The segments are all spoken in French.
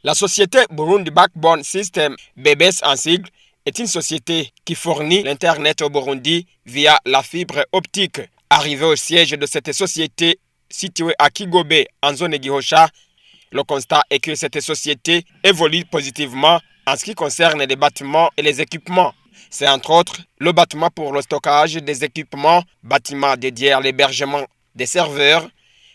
La société Burundi Backbone System, BBS en sigle, est une société qui fournit l'Internet au Burundi via la fibre optique. Arrivé au siège de cette société située à Kigobe, en zone Gihosha, le constat est que cette société évolue positivement en ce qui concerne les bâtiments et les équipements. C'est entre autres le bâtiment pour le stockage des équipements, bâtiment dédié à l'hébergement des serveurs,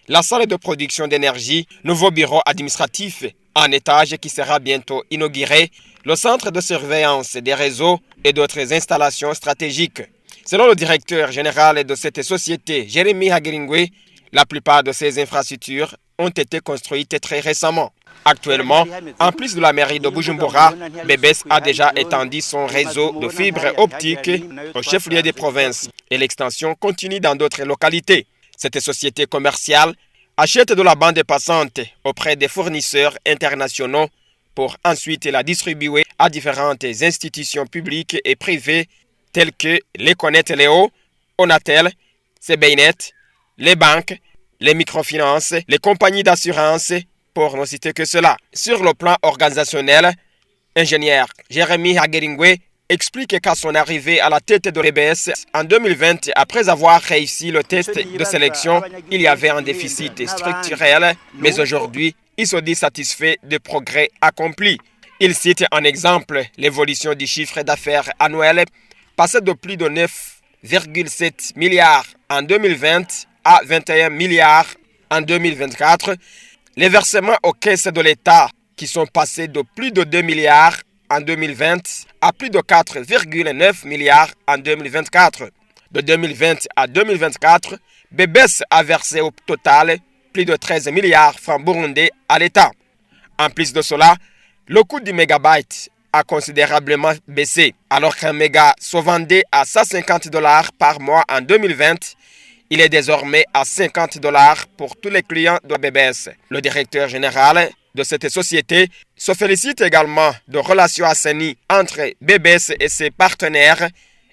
la salle de production d'énergie, nouveau bureau administratif en étage qui sera bientôt inauguré, le centre de surveillance des réseaux et d'autres installations stratégiques. Selon le directeur général de cette société, Jérémy Hageringwe, la plupart de ces infrastructures ont été construites très récemment. Actuellement, en plus de la mairie de Bujumbura, BBS a déjà étendu son réseau de fibres optiques au chef-lieu des provinces et l'extension continue dans d'autres localités. Cette société commerciale achète de la bande passante auprès des fournisseurs internationaux pour ensuite la distribuer à différentes institutions publiques et privées telles que les Connect Léo, Onatel, CBNet, les banques, les microfinances, les compagnies d'assurance, pour ne citer que cela. Sur le plan organisationnel, ingénieur Jérémy Hageringwe explique qu'à son arrivée à la tête de l'EBS en 2020, après avoir réussi le test de sélection, il y avait un déficit structurel, mais aujourd'hui, il se dit satisfait des progrès accomplis. Il cite en exemple l'évolution du chiffre d'affaires annuel, passé de plus de 9,7 milliards en 2020 à 21 milliards en 2024, les versements aux caisses de l'État qui sont passés de plus de 2 milliards en 2020 à plus de 4,9 milliards en 2024. De 2020 à 2024, BBS a versé au total plus de 13 milliards francs burundais à l'État. En plus de cela, le coût du mégabyte a considérablement baissé. Alors qu'un méga se vendait à 150 $ par mois en 2020, il est désormais à 50 $ pour tous les clients de BBS. Le directeur général de cette société se félicite également de relations assainies entre BBS et ses partenaires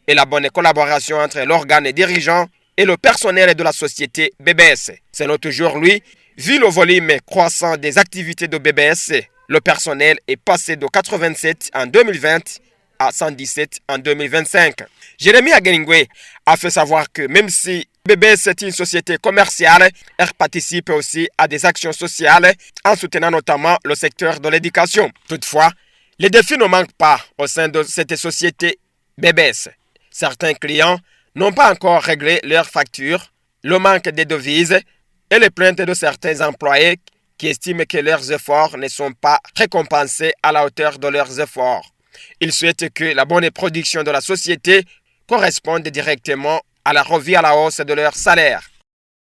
et la bonne collaboration entre l'organe dirigeant et le personnel de la société BBS. Selon toujours lui, vu le volume croissant des activités de BBS, le personnel est passé de 87 en 2020 à 117 en 2025. Jérémy Hageringwe a fait savoir que même si BBS est une société commerciale, elle participe aussi à des actions sociales en soutenant notamment le secteur de l'éducation. Toutefois, les défis ne manquent pas au sein de cette société BBS. Certains clients n'ont pas encore réglé leurs factures, le manque de devises et les plaintes de certains employés qui estiment que leurs efforts ne sont pas récompensés à la hauteur de leurs efforts. Ils souhaitent que la bonne production de la société corresponde directement à la revue à la hausse de leur salaire.